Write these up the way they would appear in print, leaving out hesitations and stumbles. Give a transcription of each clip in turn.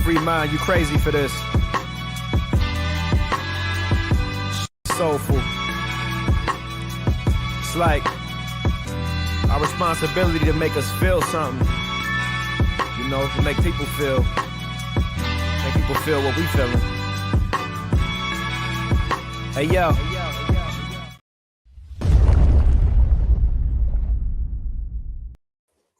Free mind, you crazy for this. Soulful. It's like our responsibility to make us feel something. You know, to make people feel what we feeling. Hey, yo.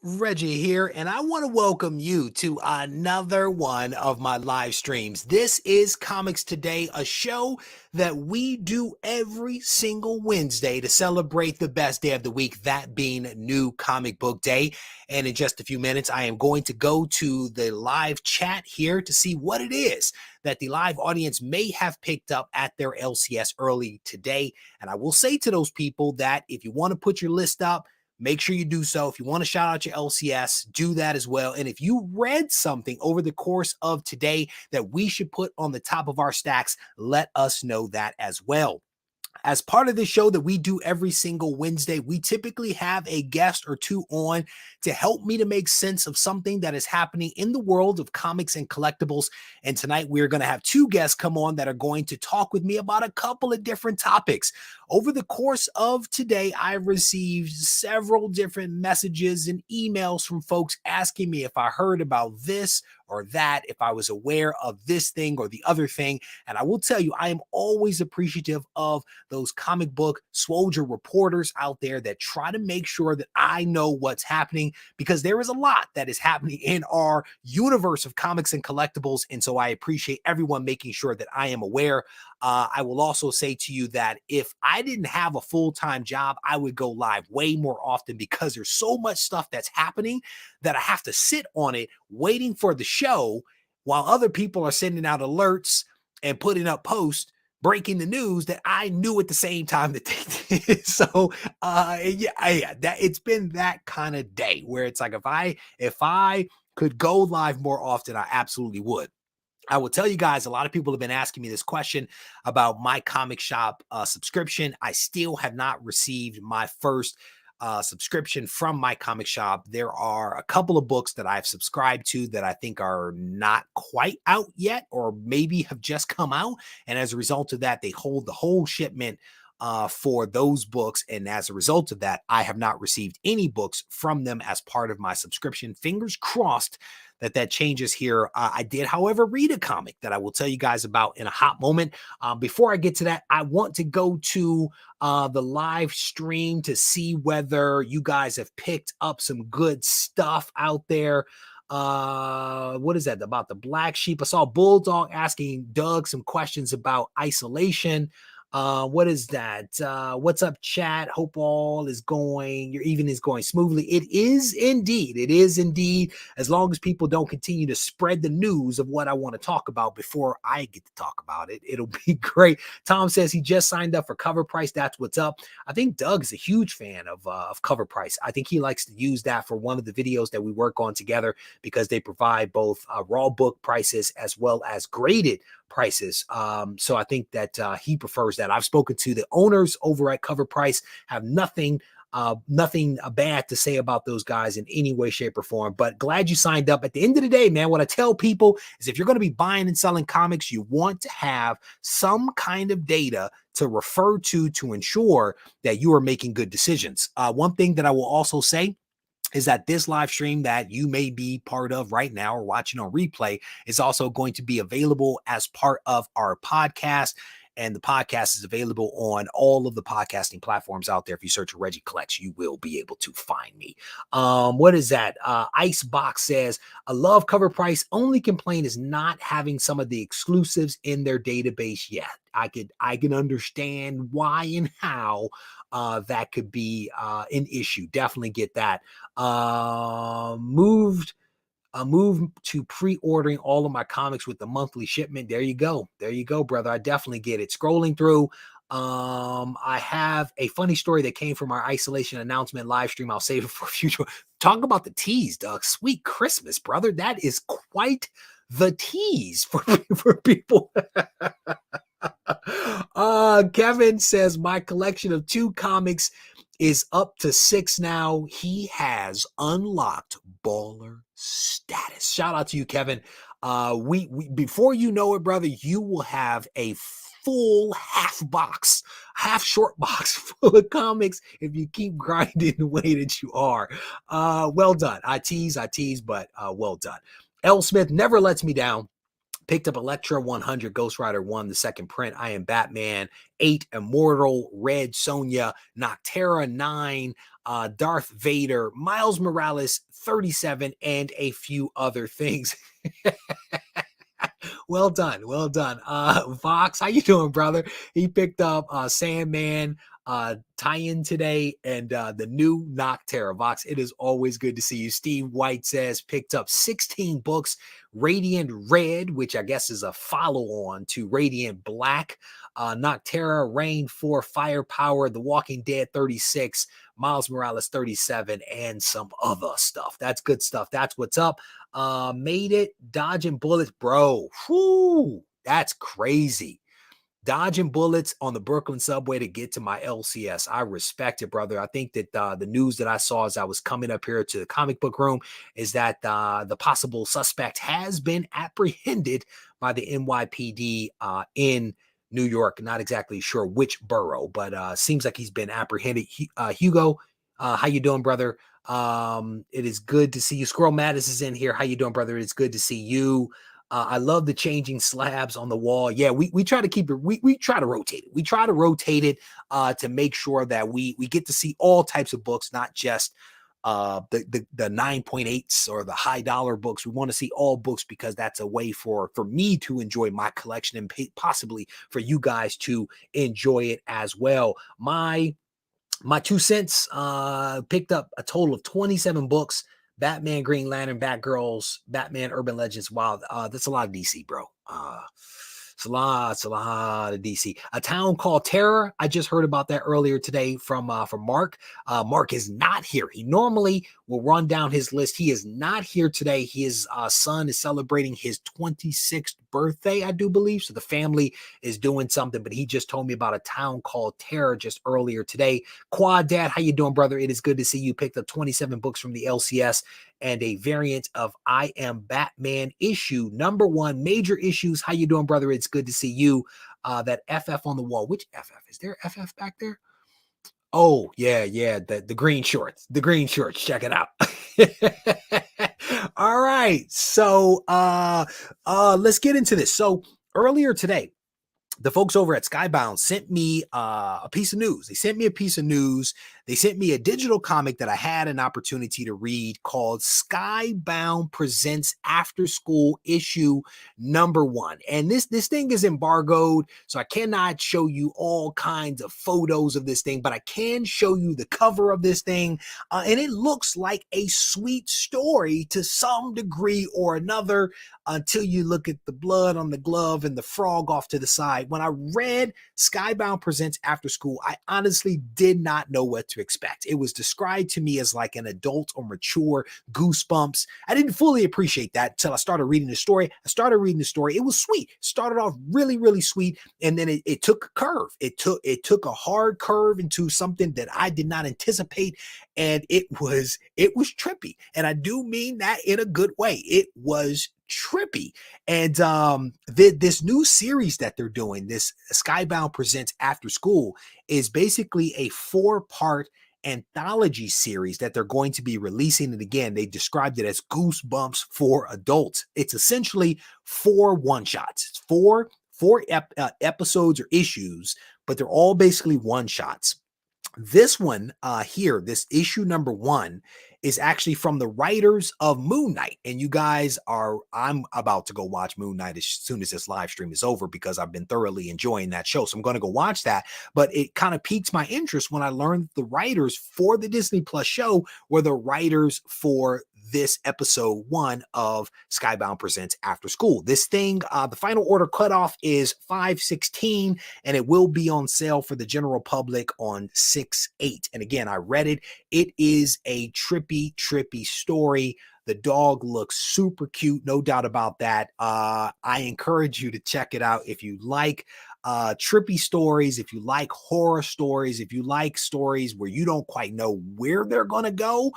Regie here, and I want to welcome you to another one of my live streams. This is Comics Today, a show that we do every single Wednesday to celebrate the best day of the week, that being New Comic Book Day. And in just a few minutes, I am going to go to the live chat here to see what it is that the live audience may have picked up at their LCS early today. And I will say to those people that if you want to put your list up, make sure you do so. If you want to shout out your LCS, do that as well. And if you read something over the course of today that we should put on the top of our stacks, let us know that as well. As part of the show that we do every single Wednesday, we typically have a guest or two on to help me to make sense of something that is happening in the world of comics and collectibles. And tonight we're going to have two guests come on that are going to talk with me about a couple of different topics. Over the course of today, I received several different messages and emails from folks asking me if I heard about this or that, if I was aware of this thing or the other thing. And I will tell you, I am always appreciative of those comic book soldier reporters out there that try to make sure that I know what's happening, because there is a lot that is happening in our universe of comics and collectibles. And so I appreciate everyone making sure that I am aware. I will also say to you that if I didn't have a full-time job, I would go live way more often, because there's so much stuff that's happening that I have to sit on it waiting for the show while other people are sending out alerts and putting up posts breaking the news that I knew at the same time that they did. So that it's been that kind of day where it's like if I could go live more often, I absolutely would. I will tell you guys, a lot of people have been asking me this question about my comic shop subscription. I still have not received my first subscription from my comic shop. There are a couple of books that I've subscribed to that I think are not quite out yet, or maybe have just come out. And as a result of that, they hold the whole shipment for those books. And as a result of that, I have not received any books from them as part of my subscription. Fingers crossed that changes here. I did, however, read a comic that I will tell you guys about in a hot moment. Before I get to that, I want to go to the live stream to see whether you guys have picked up some good stuff out there. What is that about the Black Sheep? I saw Bulldog asking Doug some questions about isolation. What is that? What's up, chat? Hope all is going, your evening is going smoothly. It is indeed. It is indeed. As long as people don't continue to spread the news of what I want to talk about before I get to talk about it, it'll be great. Tom says he just signed up for Cover Price. That's what's up. I think Doug's a huge fan of Cover Price. I think he likes to use that for one of the videos that we work on together, because they provide both raw book prices as well as graded prices. So I think that he prefers that. I've spoken to the owners over at Cover Price, have nothing bad to say about those guys in any way, shape, or form. But glad you signed up. At the end of the day, man, what I tell people is if you're going to be buying and selling comics, you want to have some kind of data to refer to ensure that you are making good decisions. One thing that I will also say is that this live stream that you may be part of right now or watching on replay is also going to be available as part of our podcast. And the podcast is available on all of the podcasting platforms out there. If you search for Regie Collects, you will be able to find me. What is that? Icebox says, I love Cover Price. Only complaint is not having some of the exclusives in their database yet. I can understand why and how that could be an issue. Definitely get that. Moved to pre-ordering all of my comics with the monthly shipment. There you go. There you go, brother. I definitely get it. Scrolling through, I have a funny story that came from our isolation announcement live stream. I'll save it for future. Talk about the tease, Doug. Sweet Christmas, brother. That is quite the tease for people. Kevin says, my collection of 2 comics is up to 6 now. He has unlocked baller status. Shout out to you, Kevin. We before you know it, brother, you will have a full half short box full of comics if you keep grinding the way that you are. Well done. I tease, but well done. L. Smith never lets me down. Picked up Elektra 100, Ghost Rider 1, the second print. I Am Batman 8, Immortal, Red Sonja, Noctera 9, Darth Vader, Miles Morales 37, and a few other things. Well done. Well done. Vox, how you doing, brother? He picked up Sandman tie-in today and the new Noctera. Vox, it is always good to see you. Steve White says picked up 16 books, Radiant Red, which I guess is a follow-on to Radiant Black, Noctera, Reign 4, Firepower, The Walking Dead 36, Miles Morales 37, and some other stuff. That's good stuff. That's what's up. Made it, dodging bullets, bro. Whoo, that's crazy. Dodging bullets on the Brooklyn subway to get to my LCS. I respect it, brother. I think that the news that I saw as I was coming up here to the comic book room is that the possible suspect has been apprehended by the NYPD in New York. Not exactly sure which borough, but seems like he's been apprehended. Hugo, how you doing, brother? It is good to see you. Squirrel Mattis is in here. How you doing, brother? It's good to see you. I love the changing slabs on the wall. Yeah, we try to keep it. We try to rotate it. We try to rotate it to make sure that we get to see all types of books, not just the 9.8s or the high dollar books. We want to see all books because that's a way for me to enjoy my collection and possibly for you guys to enjoy it as well. My 2 cents, picked up a total of 27 books. Batman, Green Lantern, Batgirls, Batman, Urban Legends, Wild. That's a lot of DC, bro. It's a lot of DC. A Town Called Terror. I just heard about that earlier today from Mark. Mark is not here. He normally will run down his list. He is not here today. His son is celebrating his 26th birthday, I do believe. So the family is doing something, but he just told me about A Town Called Terror just earlier today. Quad Dad, how you doing, brother? It is good to see you. Picked up 27 books from the LCS and a variant of I Am Batman issue number 1, major issues. How you doing, brother? It's good to see you. That FF on the wall. Which FF? Is there FF back there? Oh, yeah. The green shorts. The green shorts. Check it out. All right. So let's get into this. So earlier today, the folks over at Skybound sent me a piece of news. They sent me a digital comic that I had an opportunity to read called Skybound Presents After School issue number 1. And this thing is embargoed, so I cannot show you all kinds of photos of this thing, but I can show you the cover of this thing. And it looks like a sweet story to some degree or another until you look at the blood on the glove and the frog off to the side. When I read Skybound Presents After School, I honestly did not know what to expect. It was described to me as like an adult or mature Goosebumps. I didn't fully appreciate that until I started reading the story. It was sweet. Started off really, really sweet. And then it took a curve. It took a hard curve into something that I did not anticipate. And it was trippy. And I do mean that in a good way. It was trippy. And this new series that they're doing, this Skybound Presents After School, is basically a 4-part anthology series that they're going to be releasing. And again, they described it as Goosebumps for adults. It's essentially 4 one-shots. It's four episodes or issues, but they're all basically one-shots. This one here, this issue number 1, is actually from the writers of Moon Knight. And you guys I'm about to go watch Moon Knight as soon as this live stream is over because I've been thoroughly enjoying that show. So I'm going to go watch that. But it kind of piqued my interest when I learned the writers for the Disney Plus show were the writers for this episode 1 of Skybound Presents After School. This thing, the final order cutoff is 5/16, and it will be on sale for the general public on 6/8. And again, I read it. It is a trippy story. The dog looks super cute, no doubt about that. I encourage you to check it out if you like trippy stories, if you like horror stories, if you like stories where you don't quite know where they're going to go,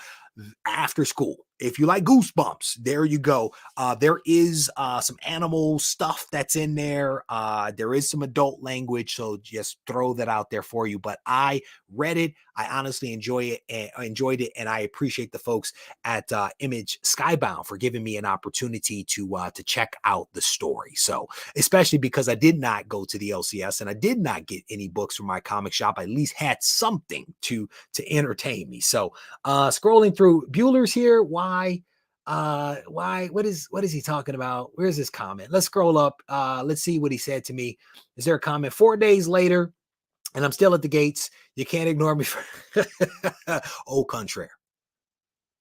After School. If you like Goosebumps, there you go. There is some animal stuff that's in there. There is some adult language, so just throw that out there for you. But I read it. I honestly enjoyed it, and I appreciate the folks at Image Skybound for giving me an opportunity to check out the story. So, especially because I did not go to the LCS and I did not get any books from my comic shop, I at least had something to entertain me. So, scrolling through, Bueller's here. Why what is he talking about? Where's his comment? Let's scroll up. Let's see what he said to me. Is there a comment? 4 days later and I'm still at the gates. You can't ignore me for au contraire.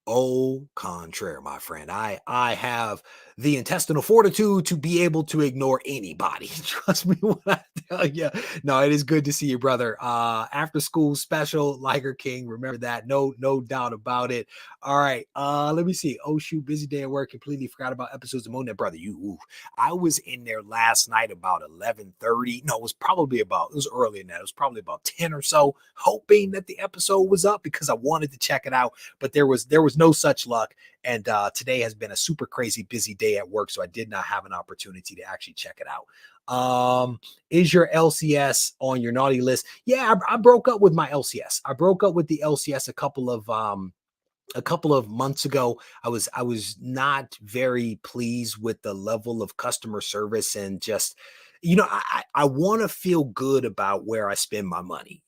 Au contraire, my friend. I have the intestinal fortitude to be able to ignore anybody. Trust me when I tell you. No, it is good to see you, brother. After school special, Liger King. Remember that. No doubt about it. All right. Let me see. Oh shoot, busy day at work. Completely forgot about episodes of Moon Knight, brother. I was in there last night about 11:30. No, it was earlier than that. It was probably about 10 or so, hoping that the episode was up because I wanted to check it out. But there was no such luck. And today has been a super crazy busy day at work, so I did not have an opportunity to actually check it out. Is your LCS on your naughty list? Yeah, I broke up with my LCS. I broke up with the LCS a couple of months ago. I was not very pleased with the level of customer service, and just, I want to feel good about where I spend my money,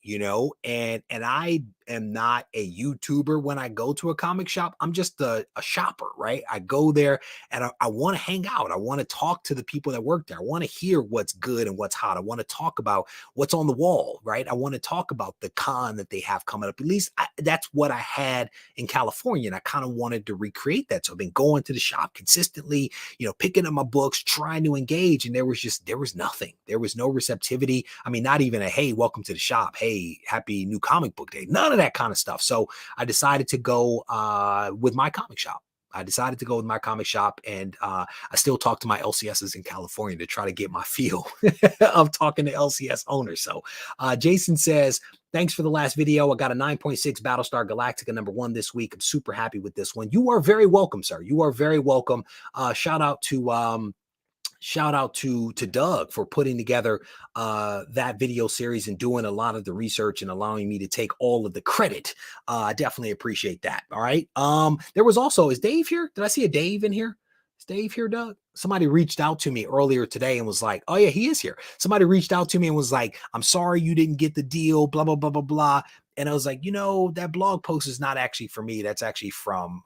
and I am not a YouTuber when I go to a comic shop. I'm just a shopper, right? I go there and I want to hang out. I want to talk to the people that work there. I want to hear what's good and what's hot. I want to talk about what's on the wall, right? I want to talk about the con that they have coming up. At least that's what I had in California, and I kind of wanted to recreate that. So I've been going to the shop consistently, picking up my books, trying to engage, and there was nothing. There was no receptivity. I mean, not even a, hey, welcome to the shop. Hey, happy new comic book day. None of that kind of stuff. So I decided to go with my comic shop. And I still talk to my LCSs in California to try to get my feel of talking to LCS owners. So Jason says, thanks for the last video. I got a 9.6 Battlestar Galactica #1 this week. I'm super happy with this one. You are very welcome, sir. You are very welcome. Shout out to Doug for putting together that video series and doing a lot of the research and allowing me to take all of the credit. I definitely appreciate that. All right. There was also, is Dave here? Did I see a Dave in here? Is Dave here, Doug? Somebody reached out to me earlier today and was like, oh yeah, he is here. Somebody reached out to me and was like, I'm sorry you didn't get the deal, blah, blah, blah, blah, blah. And I was like, that blog post is not actually for me. That's actually from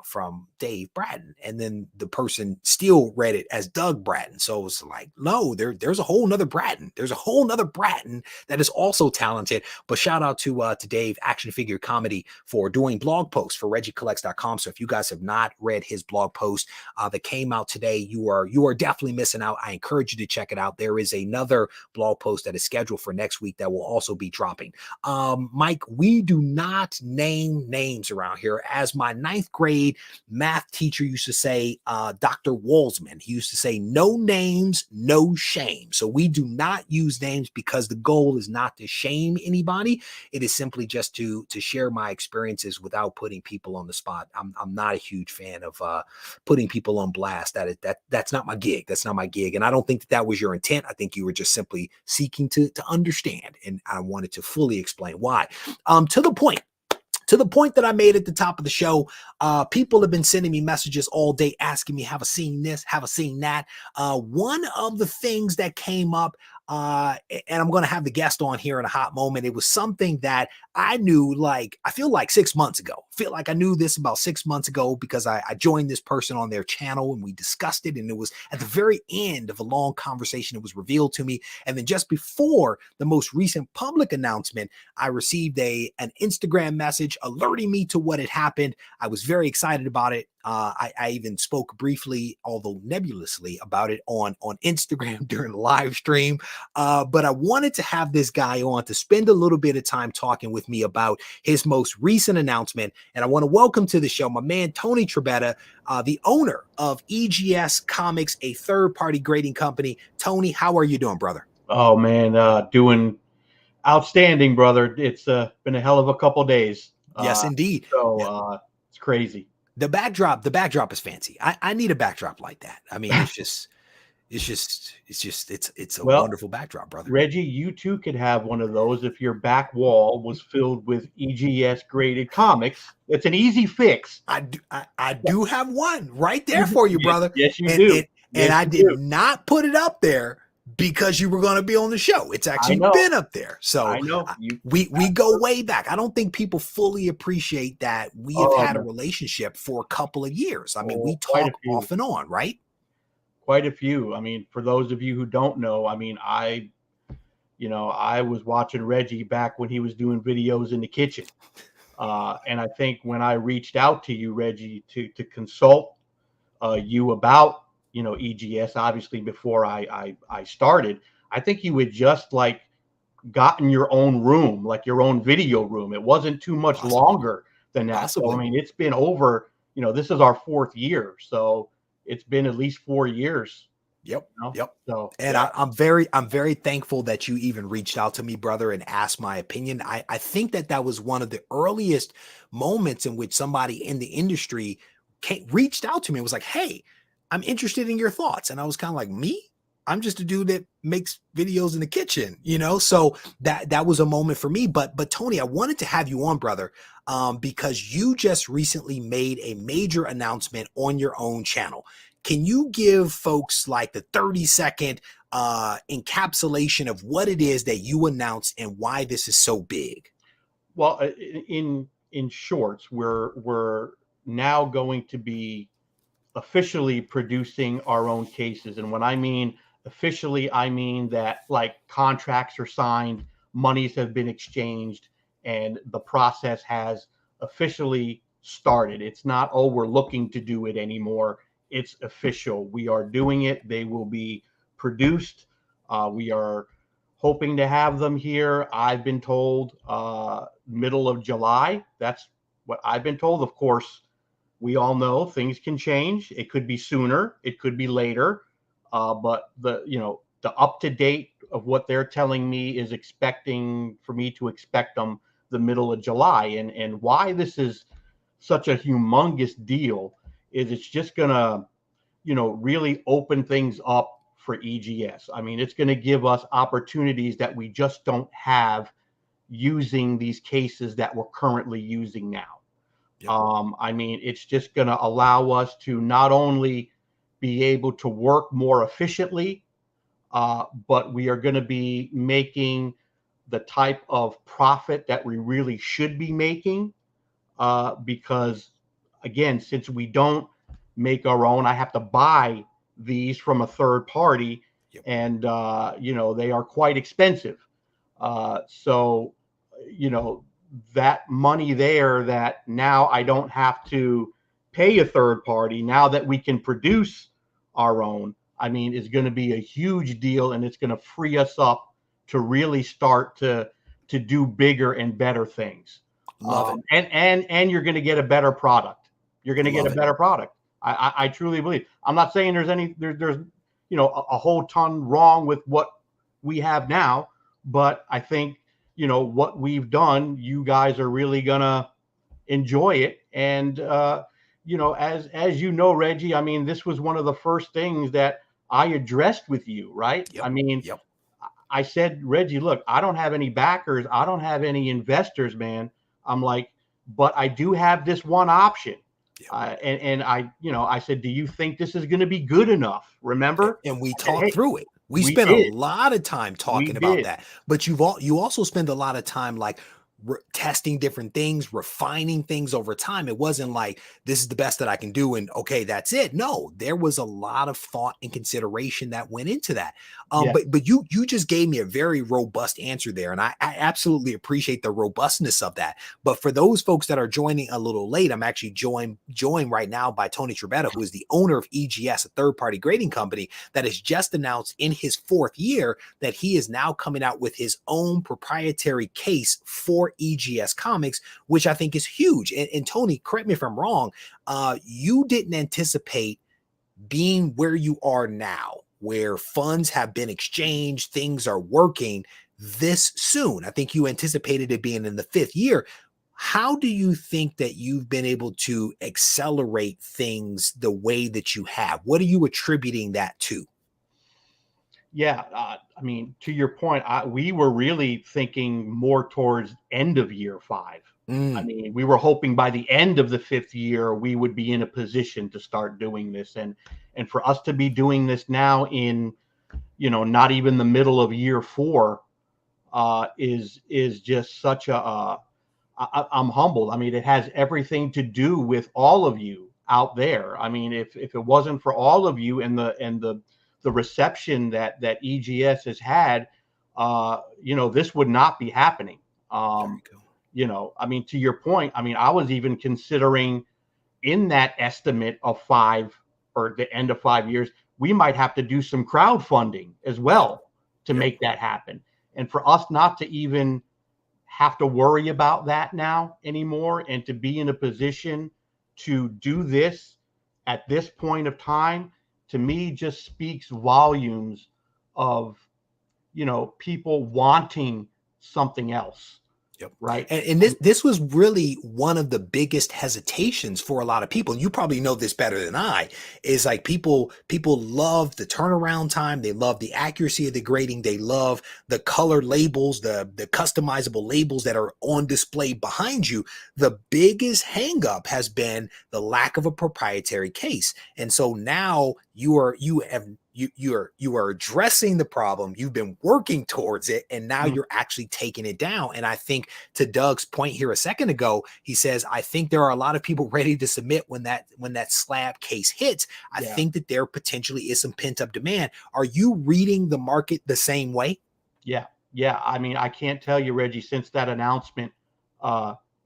Dave Bratton. And then the person still read it as Doug Bratton. So it was like, no, there's a whole nother Bratton. There's a whole nother Bratton that is also talented. But shout out to Dave, Action Figure Comedy, for doing blog posts for ReggieCollects.com. So if you guys have not read his blog post that came out today, you are definitely missing out. I encourage you to check it out. There is another blog post that is scheduled for next week that will also be dropping. Mike, we do not name names around here. As my 9th grade math teacher used to say, Dr. Walsman, he used to say, no names, no shame. So we do not use names because the goal is not to shame anybody. It is simply just to share my experiences without putting people on the spot. I'm not a huge fan of putting people on blast. That's not my gig. That's not my gig. And I don't think that was your intent. I think you were just simply seeking to understand. And I wanted to fully explain why. To the point that I made at the top of the show, people have been sending me messages all day asking me, have I seen this? Have I seen that? One of the things that came up, and I'm going to have the guest on here in a hot moment. It was something that I knew, I feel like 6 months ago. I feel like I knew this about 6 months ago because I joined this person on their channel and we discussed it. And it was at the very end of a long conversation. It was revealed to me. And then just before the most recent public announcement, I received an Instagram message alerting me to what had happened. I was very excited about it. I even spoke briefly, although nebulously, about it on Instagram during the live stream. But I wanted to have this guy on to spend a little bit of time talking with me about his most recent announcement. And I want to welcome to the show my man, Tony Trebetta, the owner of EGS Comics, a third-party grading company. Tony, how are you doing, brother? Oh man, doing outstanding, brother. It's been a hell of a couple days. Yes, indeed. It's crazy. The backdrop is fancy. I need a backdrop like that. I mean, it's a Well, wonderful backdrop, brother. Reggie, you too could have one of those if your back wall was filled with EGS graded comics. It's an easy fix. I do have one right there for you, brother. Yes, you do. And I did not put it up there because you were going to be on the show. It's actually been up there. So I know. We go way back. I don't think people fully appreciate that we have had a relationship for a couple of years. I mean, we talk off and on, right? Quite a few. I mean, for those of you who don't know, I mean, I was watching Reggie back when he was doing videos in the kitchen. And I think when I reached out to you, Reggie, to consult you about, EGS, obviously before I started, I think you had just like gotten your own room, like your own video room. It wasn't too much longer than that. So, I mean, it's been over, this is our 4th year. So it's been at least 4 years. Yep. Yep. So, and yeah. I'm very thankful that you even reached out to me, brother, and asked my opinion. I think that was one of the earliest moments in which somebody in the industry reached out to me and was like, hey, I'm interested in your thoughts. And I was kind of like, me? I'm just a dude that makes videos in the kitchen, So that was a moment for me. But Tony, I wanted to have you on, brother, because you just recently made a major announcement on your own channel. Can you give folks like the 30-second encapsulation of what it is that you announced and why this is so big? Well, in shorts, we're now going to be officially producing our own cases. And when I mean officially, I mean that like contracts are signed, monies have been exchanged, and the process has officially started. It's not, oh, we're looking to do it anymore. It's official. We are doing it. They will be produced. We are hoping to have them here. I've been told middle of July. That's what I've been told. Of course, we all know things can change. It could be sooner. It could be later. But the up to date of what they're telling me is expecting for me to expect them the middle of July. And why this is such a humongous deal is it's just gonna, really open things up for EGS. I mean, it's going to give us opportunities that we just don't have using these cases that we're currently using now. Yep. I mean, it's just going to allow us to not only be able to work more efficiently, but we are going to be making the type of profit that we really should be making, because, again, since we don't make our own, I have to buy these from a third party. Yep. And, they are quite expensive. So, that money there that now I don't have to pay a third party now that we can produce our own, I mean, is going to be a huge deal, and it's going to free us up to really start to do bigger and better things. Love it. And you're going to get a better product. You're going to get a better product. I truly believe. I'm not saying there's a whole ton wrong with what we have now, but I think, what we've done, you guys are really gonna enjoy it. And as Reggie, I mean, this was one of the first things that I addressed with you, right? Yep. I mean, yep. I said, Reggie, look, I don't have any backers, I don't have any investors, man. I'm like, but I do have this one option. Yep. And I said, do you think this is going to be good enough? Remember? And we talked through it. We spent a lot of time talking about that, but you also spend a lot of time like testing different things, refining things over time. It wasn't like, this is the best that I can do and okay, that's it. No, there was a lot of thought and consideration that went into that. But you just gave me a very robust answer there, and I absolutely appreciate the robustness of that. But for those folks that are joining a little late, I'm actually joined right now by Tony Trebetta, who is the owner of EGS, a third-party grading company that has just announced in his 4th year that he is now coming out with his own proprietary case for EGS Comics, which I think is huge. And Tony, correct me if I'm wrong, you didn't anticipate being where you are now, where funds have been exchanged, things are working this soon. I think you anticipated it being in the 5th year. How do you think that you've been able to accelerate things the way that you have? What are you attributing that to? Yeah, I mean, to your point, we were really thinking more towards end of year 5. I mean, we were hoping by the end of the 5th year we would be in a position to start doing this, and for us to be doing this now in, not even the middle of year 4, is just such a. I'm humbled. I mean, it has everything to do with all of you out there. I mean, if it wasn't for all of you and the reception that EGS has had, this would not be happening. I mean, to your point, I mean, I was even considering in that estimate of 5 or the end of 5 years, we might have to do some crowdfunding as well to make that happen. And for us not to even have to worry about that now anymore, and to be in a position to do this at this point of time, to me just speaks volumes of, people wanting something else. Yep. Right. And this was really one of the biggest hesitations for a lot of people. You probably know this better than I, is like people love the turnaround time. They love the accuracy of the grading. They love the color labels, the customizable labels that are on display behind you. The biggest hangup has been the lack of a proprietary case. And so now you are addressing the problem. You've been working towards it, and now you're actually taking it down. And I think, to Doug's point here a second ago, he says, I think there are a lot of people ready to submit when that slab case hits. I think that there potentially is some pent-up demand. Are you reading the market the same way? Yeah. I mean, I can't tell you, Reggie, since that announcement,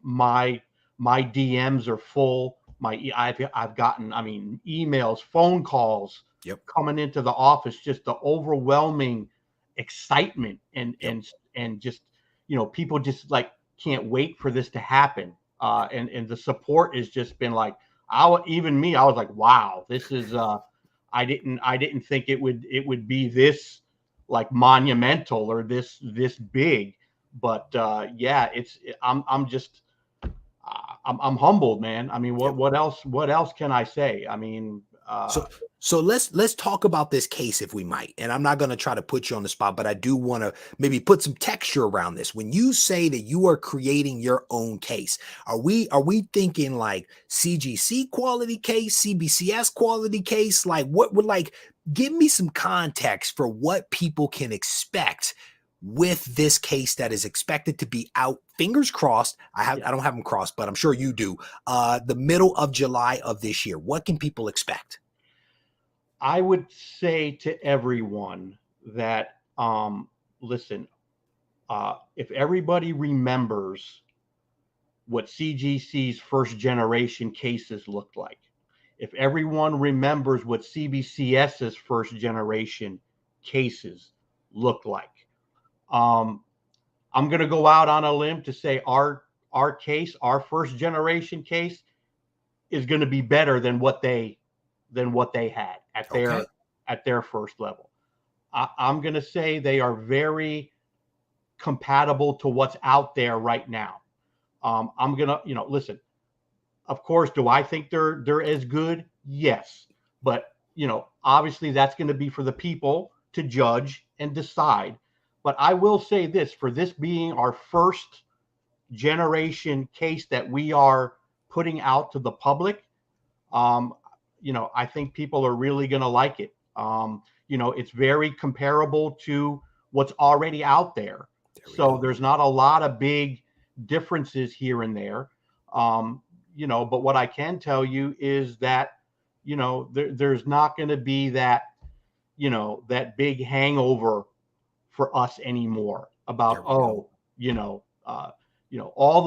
my DMs are full. I've gotten, I mean, emails, phone calls, coming into the office, just the overwhelming excitement and just, people just like can't wait for this to happen. And the support has just been like, I was like, wow, this is, I didn't think it would be this like monumental or this big, but I'm humbled, man. I mean, what else can I say? I mean, so let's talk about this case, if we might. And I'm not going to try to put you on the spot, but I do want to maybe put some texture around this. When you say that you are creating your own case, are we thinking like CGC quality case, CBCS quality case? Like what would, like, give me some context for what people can expect with this case that is expected to be out, fingers crossed. I don't have them crossed, but I'm sure you do. The middle of July of this year. What can people expect? I would say to everyone that, listen, if everybody remembers what CGC's first generation cases looked like, if everyone remembers what CBCS's first generation cases looked like, I'm going to go out on a limb to say our case, our first generation case, is going to be better than what they had at their first level. I'm going to say they are very compatible to what's out there right now. I'm going to, listen, of course, do I think they're as good? Yes. But, obviously that's going to be for the people to judge and decide. But I will say this, for this being our first generation case that we are putting out to the public, I think people are really going to like it. It's very comparable to what's already out there. So there's not a lot of big differences here and there. But what I can tell you is that, there's not going to be that, that big hangover for us anymore about, all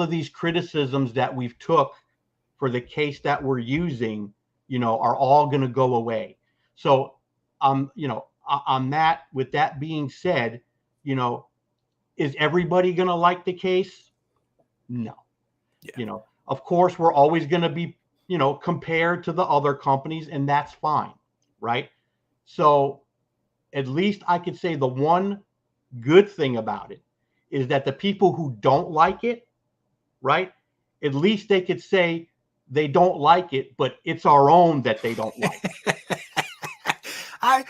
of these criticisms that we've took for the case that we're using, are all going to go away. So, on that, with that being said, is everybody going to like the case? No. Of course, we're always going to be, compared to the other companies, and that's fine. Right. So, at least I could say the one good thing about it is that the people who don't like it, right? At least they could say they don't like it, but it's our own that they don't like. I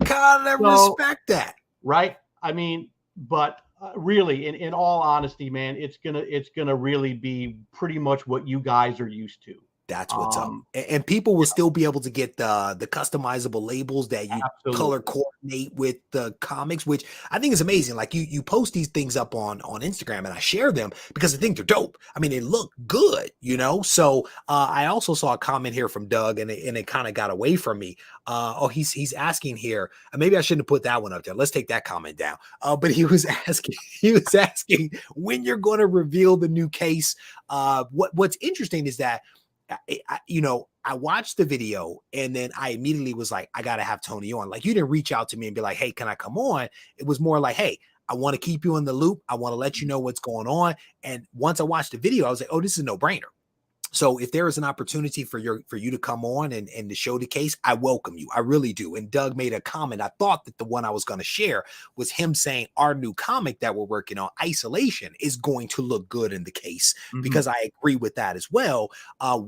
kind of So, respect that. right? I mean, but really, in all honesty, man, it's gonna really be pretty much what you guys are used to. That's what's up. And people will still be able to get the customizable labels that you color coordinate with the comics, which I think is amazing. Like you post these things up on Instagram, and I share them because I think they're dope. I mean, they look good, you know? So I also saw a comment here from Doug, and it kind of got away from me. He's asking here, maybe I shouldn't have put that one up there. Let's take that comment down. But he was asking when you're going to reveal the new case. What's interesting is that I watched the video, and then I immediately was like, I got to have Tony on. Like, you didn't reach out to me and be like, hey, can I come on? It was more like, hey, I want to keep you in the loop. I want to let you know what's going on. And once I watched the video, I was like, oh, this is a no-brainer. So if there is an opportunity for you to come on and to show the case, I welcome you. I really do. And Doug made a comment. I thought that the one I was going to share was him saying our new comic that we're working on, Isolation, is going to look good in the case, because I agree with that as well.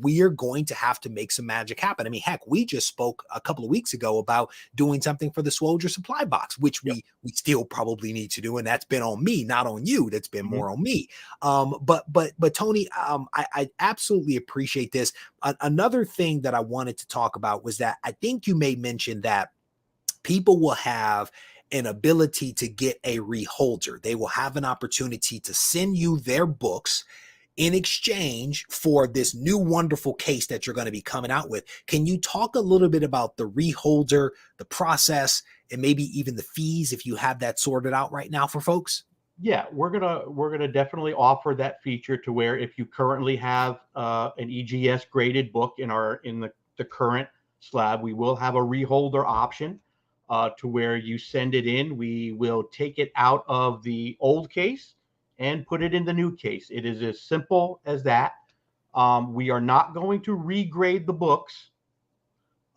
We are going to have to make some magic happen. I mean, heck, we just spoke a couple of weeks ago about doing something for the Swoldier supply box, which we still probably need to do. And that's been on me, not on you. That's been more on me. But Tony, I absolutely appreciate this. Another thing that I wanted to talk about was that I think you may mention that people will have an ability to get a reholder. They will have an opportunity to send you their books in exchange for this new wonderful case that you're going to be coming out with. Can you talk a little bit about the reholder, the process, and maybe even the fees, if you have that sorted out right now for folks? Yeah, we're gonna definitely offer that feature to where if you currently have an EGS graded book in the current slab, we will have a reholder option to where you send it in. We will take it out of the old case and put it in the new case. It is as simple as that. We are not going to regrade the books.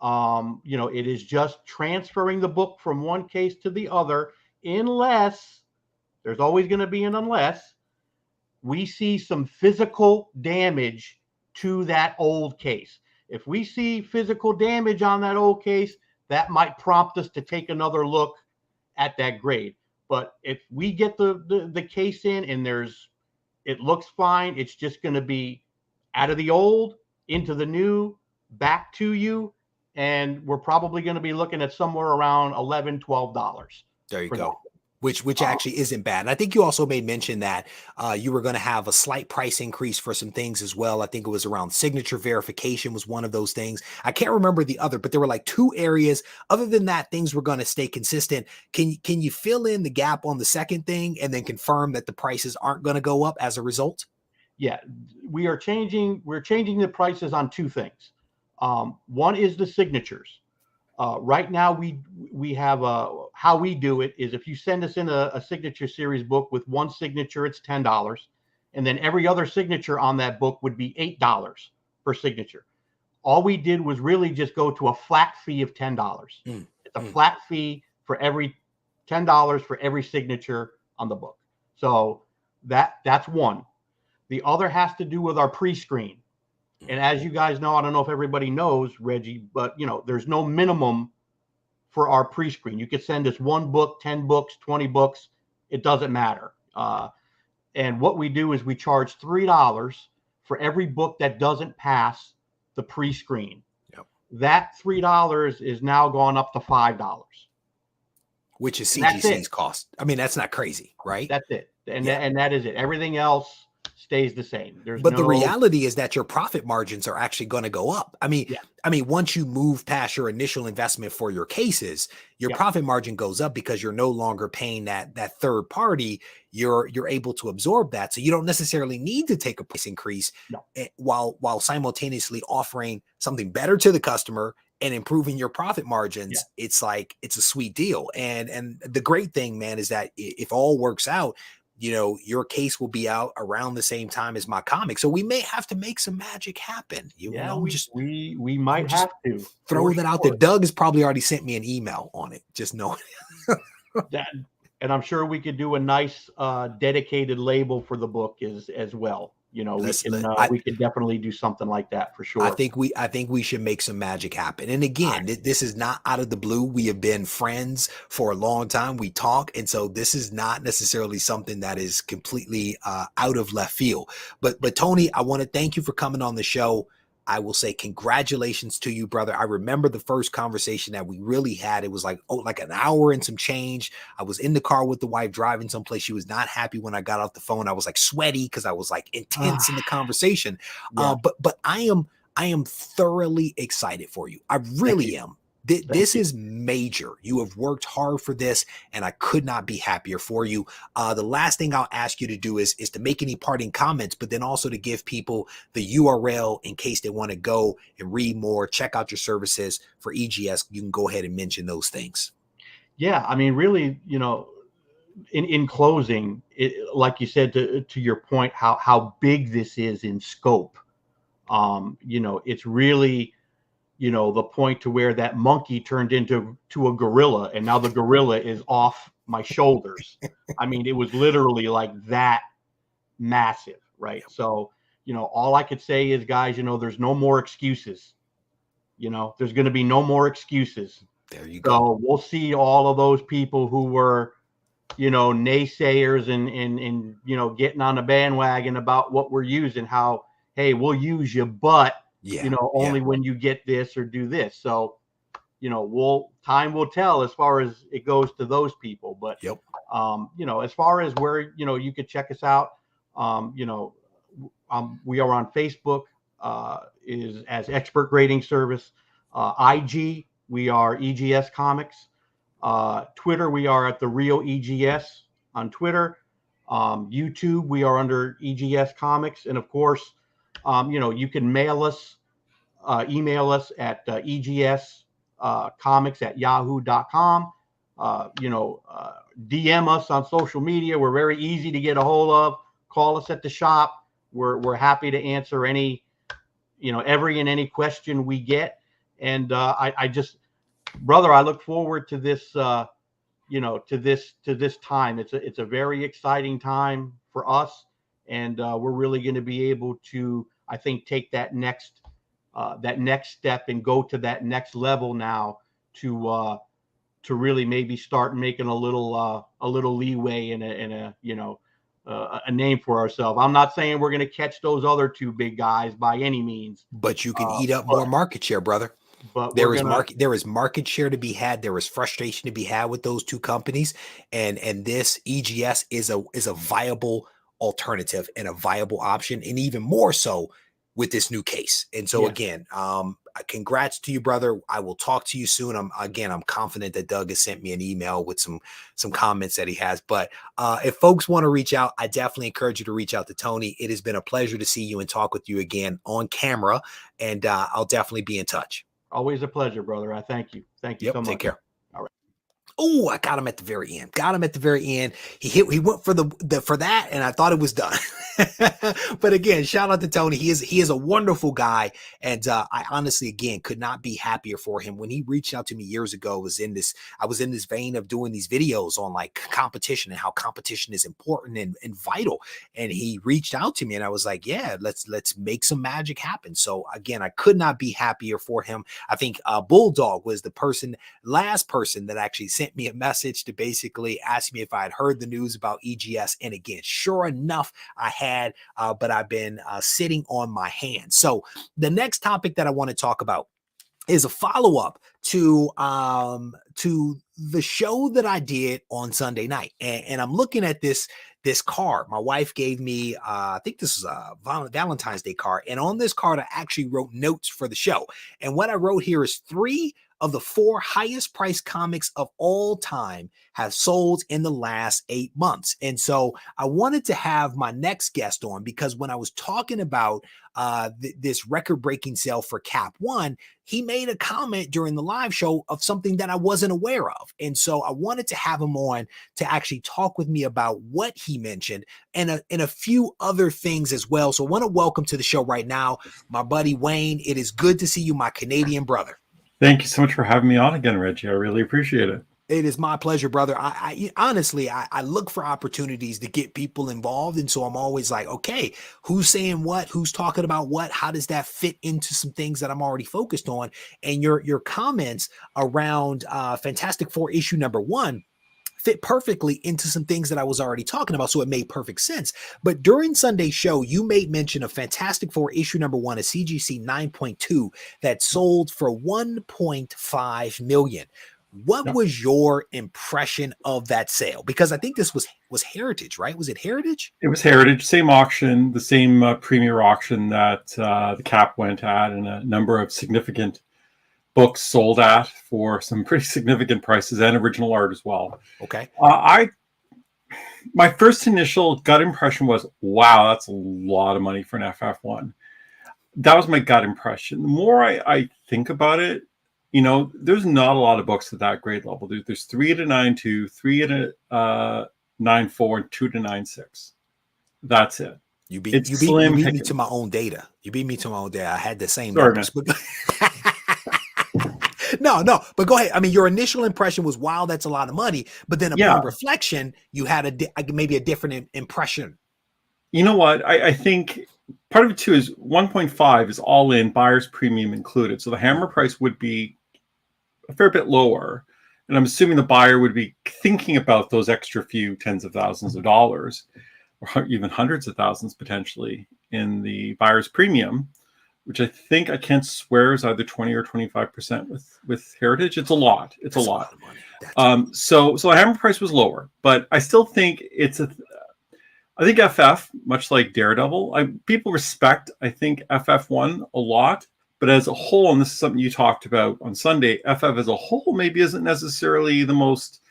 It is just transferring the book from one case to the other, unless there's always going to be an unless we see some physical damage to that old case. If we see physical damage on that old case, that might prompt us to take another look at that grade. But if we get the case in and it looks fine, it's just going to be out of the old into the new, back to you, and we're probably going to be looking at somewhere around $11, $12. There you go. Which actually isn't bad. And I think you also made mention that you were going to have a slight price increase for some things as well. I think it was around signature verification was one of those things. I can't remember the other, but there were like two areas. Other than that, things were going to stay consistent. Can you fill in the gap on the second thing and then confirm that the prices aren't going to go up as a result? Yeah, we're changing the prices on two things. One is the signatures. Right now, we have how we do it is if you send us in a signature series book with one signature, it's $10, and then every other signature on that book would be $8 per signature. All we did was really just go to a flat fee of $10. It's a flat fee for every $10 for every signature on the book. So that's one. The other has to do with our pre-screen. And as you guys know, I don't know if everybody knows, Reggie, but there's no minimum for our pre-screen. You could send us one book, 10 books, 20 books. It doesn't matter. And what we do is we charge $3 for every book that doesn't pass the pre-screen. Yep. That $3 is now gone up to $5. Which is CGC's cost. I mean, that's not crazy, right? That's it. And that is it. Everything else stays the same. But the reality is that your profit margins are actually going to go up. I mean, once you move past your initial investment for your cases, your profit margin goes up because you're no longer paying that third party. You're able to absorb that. So you don't necessarily need to take a price increase while simultaneously offering something better to the customer and improving your profit margins. It's a sweet deal. And the great thing, man, is that if all works out, your case will be out around the same time as my comic. So we may have to make some magic happen. We might have to throw that out there. Doug has probably already sent me an email on it. Just know it. that, and I'm sure we could do a nice dedicated label for the book as well. You know, we can definitely do something like that for sure. I think we should make some magic happen. And again, this is not out of the blue. We have been friends for a long time. We talk, and so this is not necessarily something that is completely out of left field. But Tony, I want to thank you for coming on the show. I will say congratulations to you, brother. I remember the first conversation that we really had. It was like an hour and some change. I was in the car with the wife driving someplace. She was not happy when I got off the phone. I was like sweaty because I was like intense in the conversation. Yeah. But I am thoroughly excited for you. I really am. This is major. You have worked hard for this, and I could not be happier for you. The last thing I'll ask you to do is to make any parting comments, but then also to give people the URL in case they want to go and read more, check out your services for EGS. You can go ahead and mention those things. Yeah, I mean, really, you know, in closing, like you said, to your point, how big this is in scope. You know, it's really, you know, the point to where that monkey turned into a gorilla, and now the gorilla is off my shoulders. I mean, it was literally like that massive, right? So, you know, all I could say is, guys, you know, there's no more excuses. You know, there's going to be no more excuses. There you go. So we'll see all of those people who were, you know, naysayers and you know, getting on the bandwagon about what we're using, how, hey, we'll use you, but you know, only when you get this or do this. So, you know, time will tell as far as it goes to those people. But, you know, as far as where, you know, you could check us out, you know, we are on Facebook is as Expert Grading Service. IG, we are EGS Comics. Twitter, we are at The Real EGS on Twitter. YouTube, we are under EGS Comics. And of course, you know, you can email us at egscomics@yahoo.com. You know, DM us on social media. We're very easy to get a hold of. Call us at the shop. We're happy to answer any, you know, every and any question we get. And I just, brother, I look forward to this, you know, to this time. It's a very exciting time for us. And we're really going to be able to, I think, take that next step and go to that next level now to really maybe start making a little leeway and a you know, a name for ourselves. I'm not saying we're going to catch those other two big guys by any means, but you can eat up more market share, brother. But there is market share to be had. There is frustration to be had with those two companies, and this EGS is a viable alternative and a viable option, and even more so with this new case. And so again, congrats to you, brother. I will talk to you soon. I'm confident that Doug has sent me an email with some comments that he has. But if folks want to reach out, I definitely encourage you to reach out to Tony. It has been a pleasure to see you and talk with you again on camera, and I'll definitely be in touch. Always a pleasure, brother. I thank you. Thank you so much. Take care. All right. Oh, I got him at the very end. He went for for that, and I thought it was done. But again, shout out to Tony. He is a wonderful guy, and I honestly, again, could not be happier for him. When he reached out to me years ago, I was in this vein of doing these videos on like competition and how competition is important and vital. And he reached out to me, and I was like, yeah, let's make some magic happen. So again, I could not be happier for him. I think Bulldog was the last person that actually sent me a message to basically ask me if I had heard the news about EGS. And again, sure enough, I had, but I've been sitting on my hands. So the next topic that I want to talk about is a follow-up to the show that I did on Sunday night. And I'm looking at this card. My wife gave me, I think this is a Valentine's Day card. And on this card, I actually wrote notes for the show. And what I wrote here is 3 of the 4 highest priced comics of all time have sold in the last 8 months. And so I wanted to have my next guest on because when I was talking about this record-breaking sale for Cap 1, he made a comment during the live show of something that I wasn't aware of. And so I wanted to have him on to actually talk with me about what he mentioned and a few other things as well. So I want to welcome to the show right now, my buddy Wayne. It is good to see you, my Canadian brother. Thank you so much for having me on again, Reggie. I really appreciate it. It is my pleasure, brother. I honestly, I look for opportunities to get people involved. And so I'm always like, okay, who's saying what, who's talking about what, how does that fit into some things that I'm already focused on? And your comments around Fantastic Four issue #1 fit perfectly into some things that I was already talking about. So it made perfect sense. But during Sunday's show, you made mention of Fantastic Four issue #1, a CGC 9.2 that sold for 1.5 million. What Yep. was your impression of that sale? Because I think this was Heritage, right? Was it Heritage? It was Heritage, same auction, the same premier auction that the Cap went at, and a number of significant books sold at for some pretty significant prices, and original art as well. Okay. My first initial gut impression was, wow, that's a lot of money for an FF1. That was my gut impression. The more I think about it, you know, there's not a lot of books at that grade level. There's 3 at a 9.2, 3 at a 9.4, and 2 at a 9.6. That's it. You beat me to my own data. You beat me to my own data. I had the same numbers. No, but go ahead. I mean, your initial impression was, wow, that's a lot of money. But then upon reflection, you had maybe a different impression. You know what? I think part of it too is 1.5 is all in, buyer's premium included. So the hammer price would be a fair bit lower. And I'm assuming the buyer would be thinking about those extra few tens of thousands of dollars, or even hundreds of thousands potentially, in the buyer's premium, which I think, I can't swear, is either 20 or 25% with Heritage. It's a lot. It's a lot. Of money. So the hammer price was lower, but I still think I think FF, much like Daredevil, people respect, I think, FF1 a lot, but as a whole, and this is something you talked about on Sunday, FF as a whole maybe isn't necessarily the most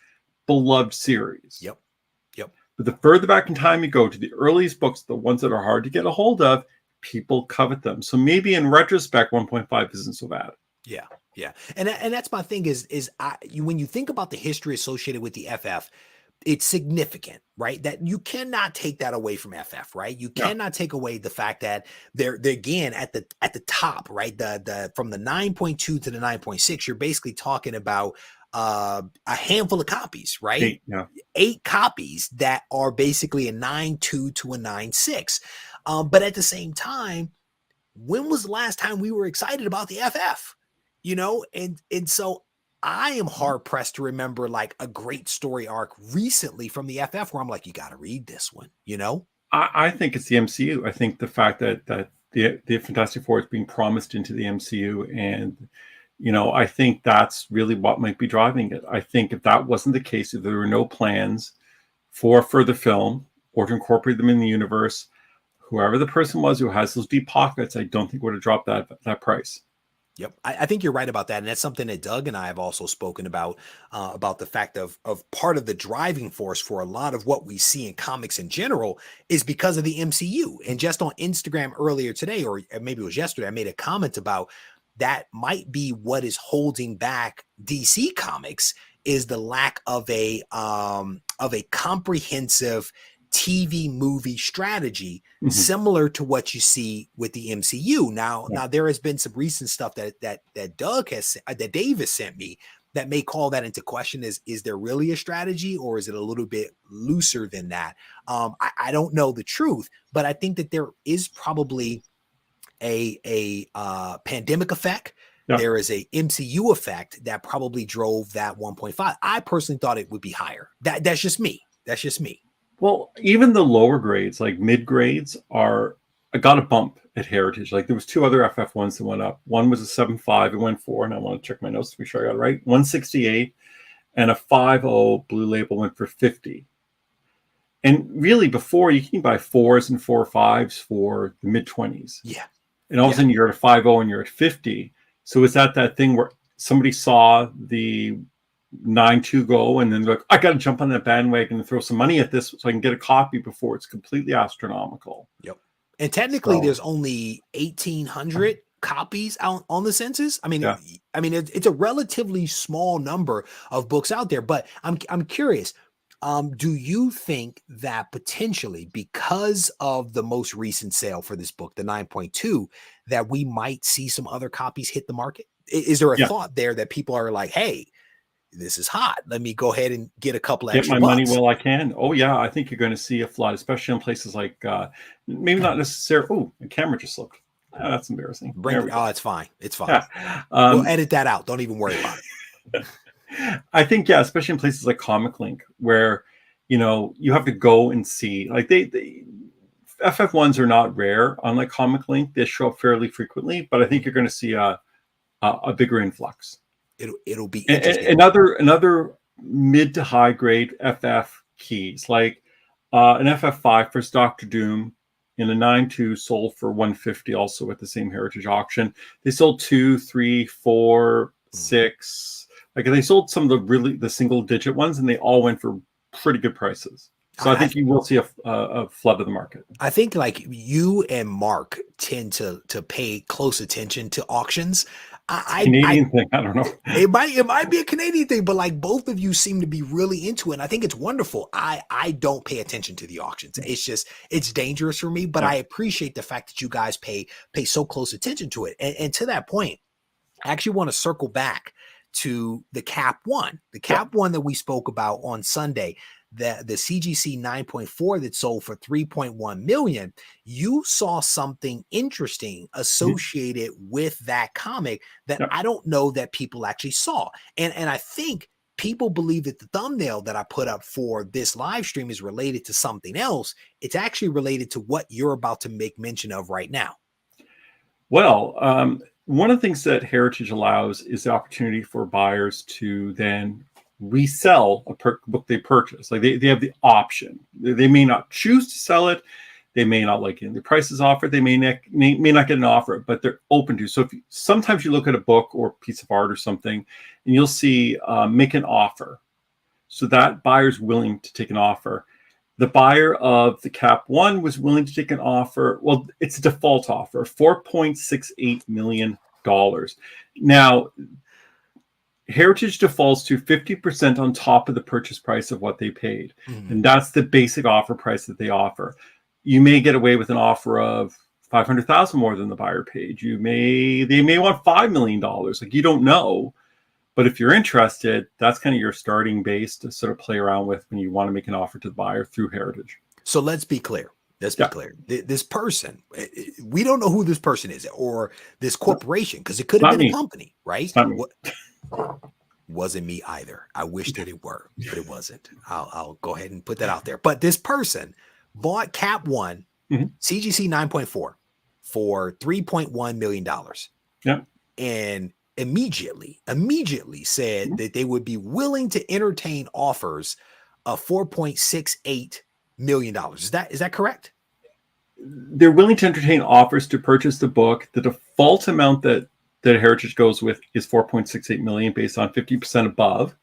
beloved series. Yep. But the further back in time you go to the earliest books, the ones that are hard to get a hold of, people covet them. So maybe in retrospect, 1.5 isn't so bad. Yeah. And that's my thing is when you think about the history associated with the FF, it's significant, right? That you cannot take that away from FF, right? You cannot take away the fact that they're again at the top, right? The from the 9.2 to the 9.6, you're basically talking about a handful of copies, right? 8 copies that are basically a 9.2 to a 9.6. But at the same time, when was the last time we were excited about the FF? You know, and so I am hard pressed to remember like a great story arc recently from the FF where I'm like, you got to read this one, you know? I think it's the MCU. I think the fact that the Fantastic Four is being promised into the MCU, and, you know, I think that's really what might be driving it. I think if that wasn't the case, if there were no plans for a further film or to incorporate them in the universe, whoever the person was who has those deep pockets, I don't think would have dropped that price. Yep. I think you're right about that. And that's something that Doug and I have also spoken about the fact of part of the driving force for a lot of what we see in comics in general is because of the MCU. And just on Instagram earlier today, or maybe it was yesterday, I made a comment about that might be what is holding back DC Comics is the lack of a comprehensive TV movie strategy similar to what you see with the MCU. Now there has been some recent stuff that Dave has sent me that may call that into question. Is there really a strategy, or is it a little bit looser than that? I don't know the truth, but I think that there is probably a pandemic effect. Yeah. There is a MCU effect that probably drove that 1.5. I personally thought it would be higher. That's just me. Well, even the lower grades, like mid grades, got a bump at Heritage. Like there was 2 other FF1s that went up. One was a 7.5, it went 4, and I want to check my notes to be sure I got it right. 168, and a 5.0 blue label went for 50. And really, before you can buy 4s and 4.5s for the mid 20s. Yeah. And all of a sudden you're at a 5.0 and you're at 50. So is that thing where somebody saw the 9.2 go and then they're like, I got to jump on that bandwagon and throw some money at this so I can get a copy before it's completely astronomical? Yep. And technically there's only 1,800 copies out on the census. I mean, it's a relatively small number of books out there, but I'm curious. Do you think that potentially because of the most recent sale for this book, the 9.2, that we might see some other copies hit the market? Is there a thought there that people are like, hey, this is hot. Let me go ahead and get a couple Get extra my money bucks. while I can. Oh yeah, I think you're going to see a flood, especially in places like maybe not necessarily. Oh, the camera just slipped. Oh, that's embarrassing. Bring There it. we go. Oh, it's fine. It's fine. Yeah. We'll edit that out. Don't even worry about it. I think, yeah, especially in places like Comic Link, where you have to go and see. Like they FF1s are not rare, unlike Comic Link. They show up fairly frequently, but I think you're going to see a bigger influx. It'll be interesting. Another mid to high grade FF keys, like an FF5 for Doctor Doom in a 9.2 sold for 150, also at the same Heritage auction. They sold 2, 3, 4, 6. Like they sold some of the single digit ones, and they all went for pretty good prices. So I think you will see a flood of the market. I think like you and Mark tend to pay close attention to auctions. Canadian thing, I don't know. It might be a Canadian thing, but like both of you seem to be really into it. And I think it's wonderful. I don't pay attention to the auctions. It's dangerous for me, but I appreciate the fact that you guys pay so close attention to it. And to that point, I actually want to circle back to the Cap 1. The Cap 1 that we spoke about on Sunday, the CGC 9.4 that sold for 3.1 million. You saw something interesting associated with that comic that I don't know that people actually saw. And I think people believe that the thumbnail that I put up for this live stream is related to something else. It's actually related to what you're about to make mention of right now. Well, one of the things that Heritage allows is the opportunity for buyers to then resell a book they purchase. Like they have the option. They may not choose to sell it. They may not like it. The price is offered. They may not get an offer, but they're open to. So sometimes you look at a book or piece of art or something, and you'll see make an offer. So that buyer's willing to take an offer. The buyer of the Cap 1 was willing to take an offer. Well, it's a default offer, $4.68 million. Now, Heritage defaults to 50% on top of the purchase price of what they paid. And that's the basic offer price that they offer. You may get away with an offer of $500,000 more than the buyer paid. They may want $5 million. Like, you don't know. But if you're interested, that's kind of your starting base to sort of play around with when you want to make an offer to the buyer through Heritage. So let's be clear. Let's be clear. This person, we don't know who this person is or this corporation, because it could have been a company, right? Wasn't me either. I wish that it were, but it wasn't. I'll go ahead and put that out there. But this person bought Cap 1 CGC 9.4 for $3.1 million. Yeah. And immediately said that they would be willing to entertain offers of $4.68 million. Is that correct? They're willing to entertain offers to purchase the book. The default amount that Heritage goes with is $4.68 million based on 50% above.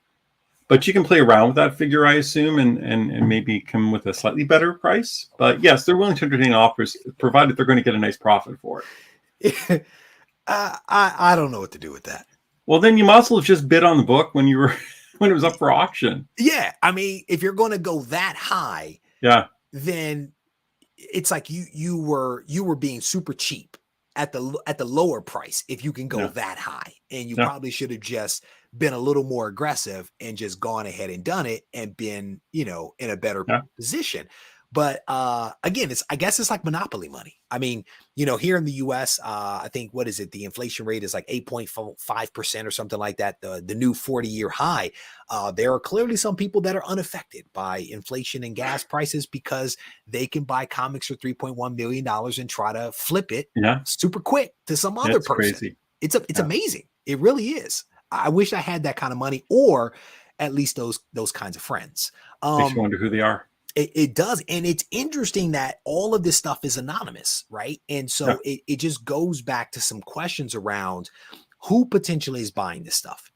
But you can play around with that figure, I assume, and maybe come with a slightly better price. But yes, they're willing to entertain offers, provided they're going to get a nice profit for it. I don't know what to do with that. Well, then you might as well have just bid on the book when it was up for auction. Yeah, I mean, if you're going to go that high, then it's like you were being super cheap at the lower price if you can go that high, and you probably should have just been a little more aggressive and just gone ahead and done it and been, in a better position. But again, I guess it's like monopoly money. I mean, here in the US, I think, what is it? The inflation rate is like 8.5% or something like that. The new 40-year high. There are clearly some people that are unaffected by inflation and gas prices because they can buy comics for $3.1 million and try to flip it super quick to some other person. Crazy. It's amazing. It really is. I wish I had that kind of money, or at least those kinds of friends. Makes you wonder who they are. It does. And it's interesting that all of this stuff is anonymous, right? And so it just goes back to some questions around who potentially is buying this stuff.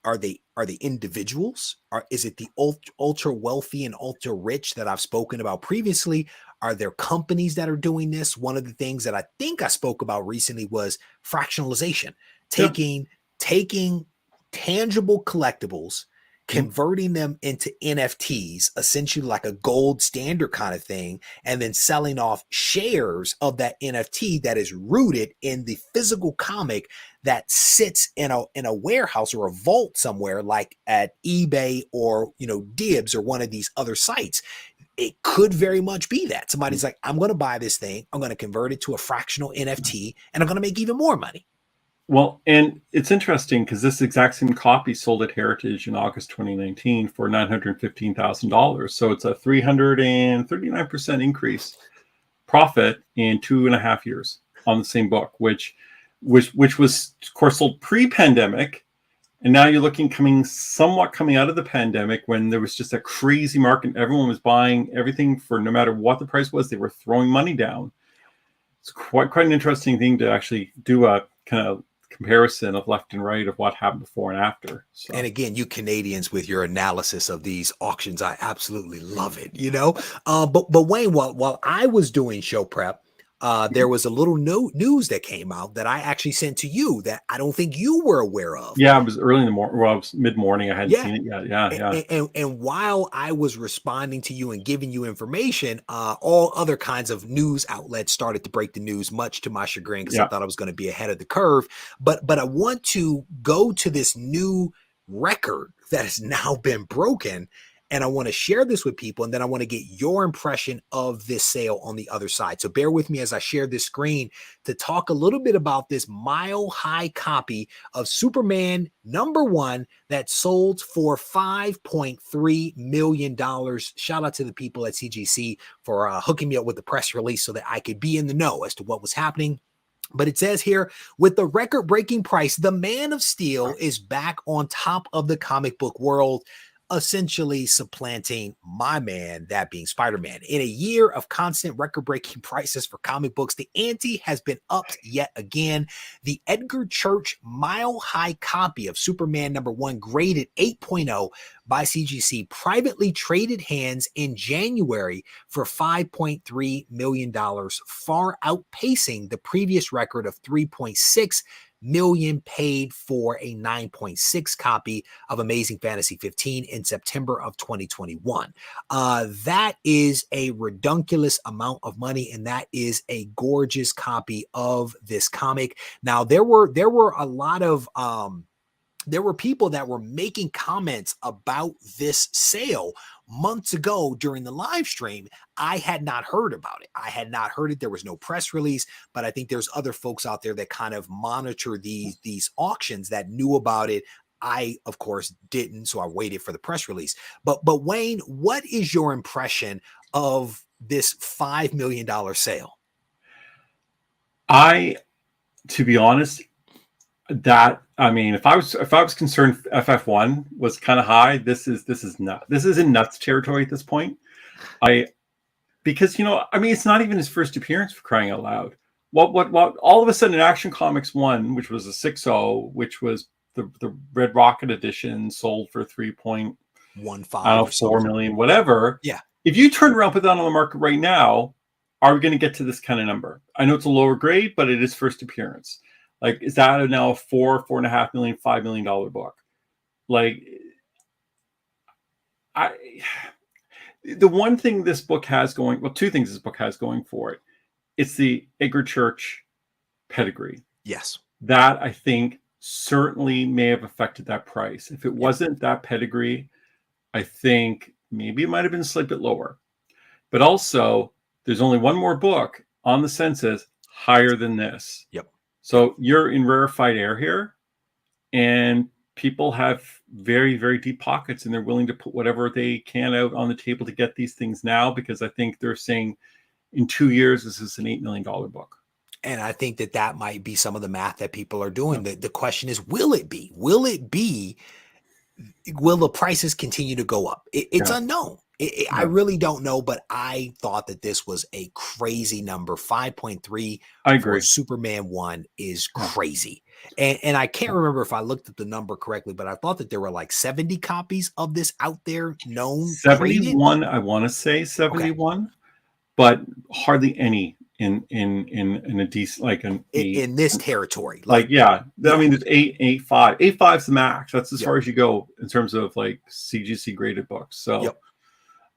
Are they individuals? Is it the ultra wealthy and ultra rich that I've spoken about previously? Are there companies that are doing this? One of the things that I think I spoke about recently was fractionalization, taking tangible collectibles, converting them into NFTs, essentially like a gold standard kind of thing, and then selling off shares of that NFT that is rooted in the physical comic that sits in a warehouse or a vault somewhere, like at eBay or, you know, Dibs or one of these other sites. It could very much be that somebody's like, I'm going to buy this thing, I'm going to convert it to a fractional NFT, and I'm going to make even more money. Well, and it's interesting because this exact same copy sold at Heritage in August 2019 for $915,000. So it's a 339% increase profit in 2.5 years on the same book, which was, of course, sold pre-pandemic. And now you're looking coming out of the pandemic when there was just a crazy market. Everyone was buying everything for no matter what the price was, they were throwing money down. It's quite an interesting thing to actually do a kind of comparison of left and right of what happened before and after. So. And again, you Canadians with your analysis of these auctions, I absolutely love it, you know. But Wayne, while I was doing show prep, there was a little news that came out that I actually sent to you that I don't think you were aware of. Yeah, it was early in the morning. Well, it was mid-morning. I hadn't seen it yet. Yeah. And while I was responding to you and giving you information, all other kinds of news outlets started to break the news, much to my chagrin, because I thought I was going to be ahead of the curve. But I want to go to this new record that has now been broken. And I want to share this with people, and then I want to get your impression of this sale on the other side. So bear with me as I share this screen to talk a little bit about this mile-high copy of Superman #1 that sold for $5.3 million. Shout out to the people at CGC for hooking me up with the press release so that I could be in the know as to what was happening. But it says here, with the record-breaking price, the Man of Steel is back on top of the comic book world, essentially supplanting my man, that being Spider-Man. In a year of constant record-breaking prices for comic books, the ante has been upped yet again. The Edgar Church mile-high copy of Superman #1, graded 8.0 by CGC, privately traded hands in January for $5.3 million, far outpacing the previous record of $3.6 million paid for a 9.6 copy of Amazing Fantasy 15 in September of 2021. That is a redunculous amount of money, and that is a gorgeous copy of this comic. Now, there were a lot of there were people that were making comments about this sale months ago during the live stream. I had not heard about it. I had not heard it. There was no press release, but I think there's other folks out there that kind of monitor these auctions that knew about it. I, of course, didn't, so I waited for the press release. But Wayne, what is your impression of this $5 million sale? To be honest, I mean, if I was concerned FF1 was kind of high, this is in nuts territory at this point. Because, you know, I mean, it's not even his first appearance, for crying out loud. What all of a sudden in Action Comics 1, which was a 6.0, which was the Red Rocket edition, sold for 3.15 4 million, whatever. Yeah. If you turn around, put that on the market right now, are we going to get to this kind of number? I know it's a lower grade, but it is first appearance. Like, is that now a $4.5 million, $5 million book? Like, the one thing this book has going, well, two things this book has going for it. It's the Edgar Church pedigree. Yes. That, I think, certainly may have affected that price. If it wasn't that pedigree, I think maybe it might have been a slight bit lower. But also, there's only one more book on the census higher than this. Yep. So you're in rarefied air here, and people have very, very deep pockets, and they're willing to put whatever they can out on the table to get these things now, because I think they're saying in 2 years, this is an $8 million book. And I think that might be some of the math that people are doing. The question is, will it be? Will the prices continue to go up? It's unknown. I really don't know, but I thought that this was a crazy number. 5.3 for Superman 1 is crazy. And I can't remember if I looked at the number correctly, but I thought that there were like 70 copies of this out there known. 71, I want to say 71, but hardly any in a decent, like in this territory. I mean, there's 8.5. 8.5 is the max. That's as far as you go in terms of like CGC graded books. So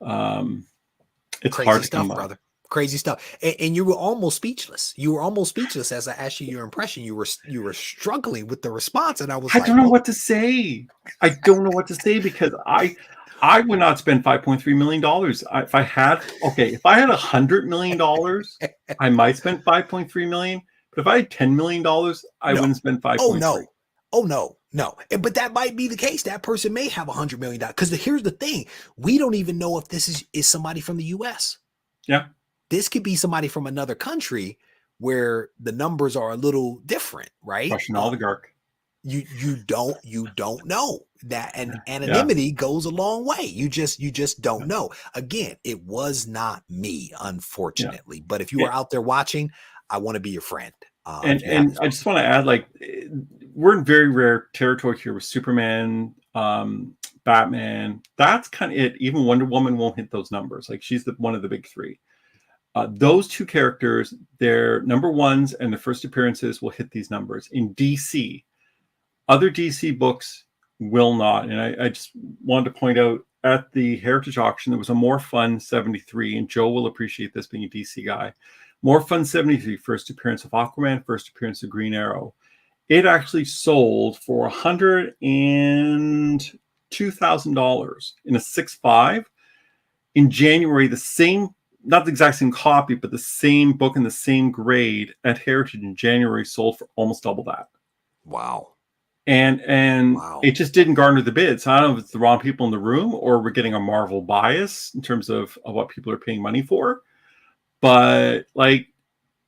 it's crazy hard to stuff, come brother. Crazy stuff. And you were almost speechless. You were almost speechless as I asked you your impression. You were struggling with the response, and I was I like, don't know oh. what to say. I don't know what to say because I would not spend $5.3 million. If I had $100 million, I might spend $5.3 million. But if I had $10 million, I No. wouldn't spend 5.3. Oh no. Oh no. But that might be the case. That person may have $100 million. Because here's the thing: we don't even know if this is somebody from the U.S. Yeah. This could be somebody from another country where the numbers are a little different, right? Russian oligarch. You don't know that, and Yeah. anonymity goes a long way. You just don't know. Again, it was not me, unfortunately. But if you are out there watching, I want to be your friend. And I just want to add, like, we're in very rare territory here with Superman, Batman. That's kind of it. Even Wonder Woman won't hit those numbers. Like, she's one of the big three. Those two characters, their number ones and their first appearances will hit these numbers. In DC, other DC books will not. And I just wanted to point out, at the Heritage Auction, there was a More Fun 73, and Joe will appreciate this being a DC guy. More Fun 73, first appearance of Aquaman, first appearance of Green Arrow. It actually sold for $102,000 in a 6.5. In January, the same, not the exact same copy, but the same book in the same grade at Heritage in January sold for almost double that. Wow. And wow. It just didn't garner the bids. I don't know if it's the wrong people in the room or we're getting a Marvel bias in terms of what people are paying money for. But, like,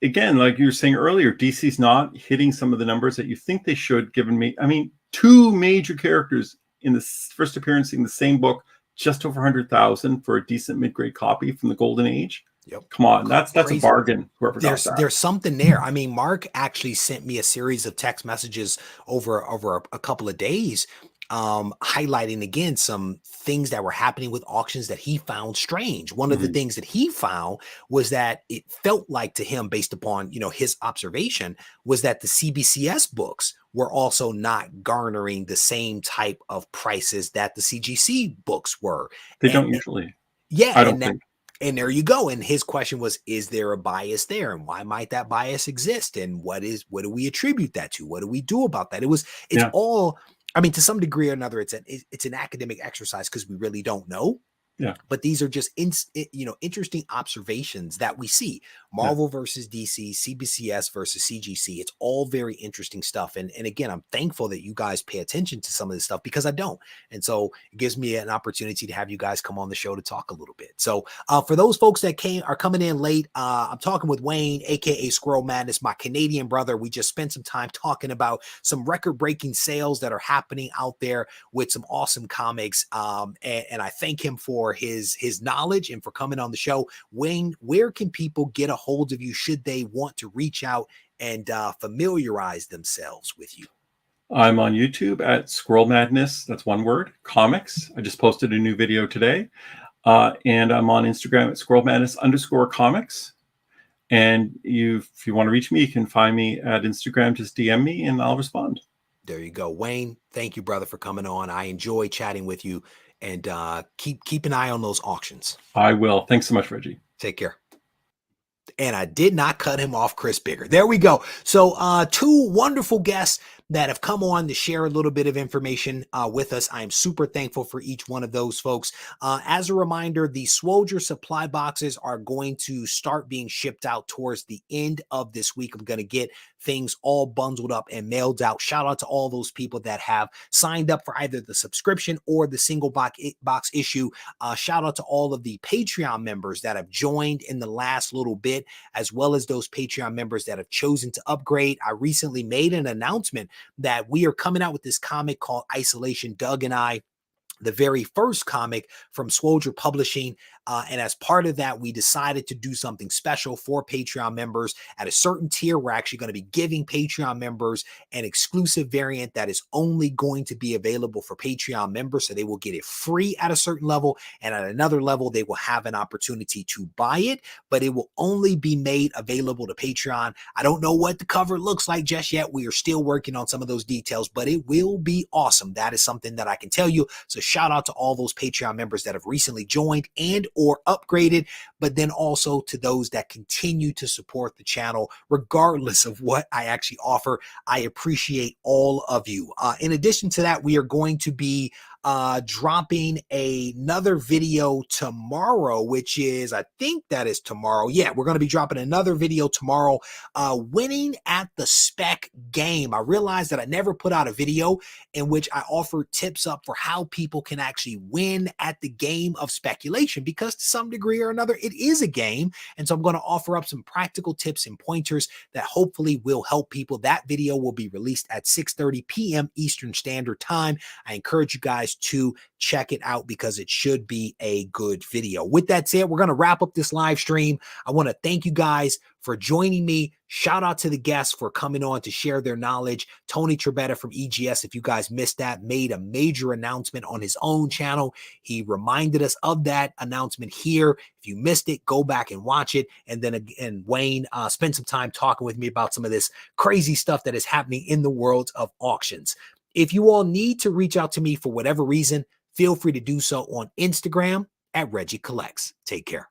again, like you were saying earlier, DC's not hitting some of the numbers that you think they should, given me. I mean, two major characters in the first appearance in the same book, just over 100,000 for a decent mid-grade copy from the Golden Age. Yep. Come on, that's a bargain. Whoever there's got that. There's something there. I mean, Mark actually sent me a series of text messages over a couple of days, highlighting again some things that were happening with auctions that he found strange. One of the things that he found was that it felt like to him, based upon his observation, was that the CBCS books were also not garnering the same type of prices that the CGC books were. They don't usually. Yeah, I don't think. And there you go. And his question was, is there a bias there? And why might that bias exist? And what do we attribute that to? What do we do about that? It's all, I mean, to some degree or another, it's an academic exercise because we really don't know. Yeah. But these are just interesting observations that we see. Marvel versus DC, CBCS versus CGC. It's all very interesting stuff. And again, I'm thankful that you guys pay attention to some of this stuff because I don't. And so it gives me an opportunity to have you guys come on the show to talk a little bit. So for those folks that are coming in late, I'm talking with Wayne, aka Squirrel Madness, my Canadian brother. We just spent some time talking about some record-breaking sales that are happening out there with some awesome comics. And I thank him for his knowledge and for coming on the show. Wayne, where can people get a hold of you should they want to reach out and familiarize themselves with you? I'm on YouTube at Squirrel Madness. That's one word, comics. I just posted a new video today. And I'm on Instagram at Squirrel Madness _comics. And if you want to reach me, you can find me at Instagram. Just DM me and I'll respond. There you go. Wayne, thank you, brother, for coming on. I enjoy chatting with you. And keep an eye on those auctions. I will. Thanks so much, Reggie. Take care. And I did not cut him off, Chris Bigger. There we go. So two wonderful guests that have come on to share a little bit of information with us. I am super thankful for each one of those folks. As a reminder, the Swoldier supply boxes are going to start being shipped out towards the end of this week. I'm going to get things all bundled up and mailed out. Shout out to all those people that have signed up for either the subscription or the single box issue. Shout out to all of the Patreon members that have joined in the last little bit, as well as those Patreon members that have chosen to upgrade. I recently made an announcement that we are coming out with this comic called Isolation. Doug and I, the very first comic from Swoldier Publishing. And as part of that, we decided to do something special for Patreon members. At a certain tier, we're actually going to be giving Patreon members an exclusive variant that is only going to be available for Patreon members. So they will get it free at a certain level. And at another level, they will have an opportunity to buy it, but it will only be made available to Patreon. I don't know what the cover looks like just yet. We are still working on some of those details, but it will be awesome. That is something that I can tell you. So shout out to all those Patreon members that have recently joined and or upgraded, but then also to those that continue to support the channel regardless of what I actually offer. I appreciate all of you. In addition to that, we are going to be dropping another video tomorrow, which is, I think that is tomorrow. Yeah, we're going to be dropping another video tomorrow, winning at the spec game. I realized that I never put out a video in which I offer tips up for how people can actually win at the game of speculation, because to some degree or another, it is a game. And so I'm going to offer up some practical tips and pointers that hopefully will help people. That video will be released at 6:30 p.m. Eastern Standard Time. I encourage you guys to check it out because it should be a good video. With that said, we're going to wrap up this live stream. I want to thank you guys for joining me. Shout out to the guests for coming on to share their knowledge. Tony Trebetta from EGS, if you guys missed that, made a major announcement on his own channel. He reminded us of that announcement here. If you missed it, go back and watch it. And then again, Wayne spent some time talking with me about some of this crazy stuff that is happening in the world of auctions. If you all need to reach out to me for whatever reason, feel free to do so on Instagram at Regie Collects. Take care.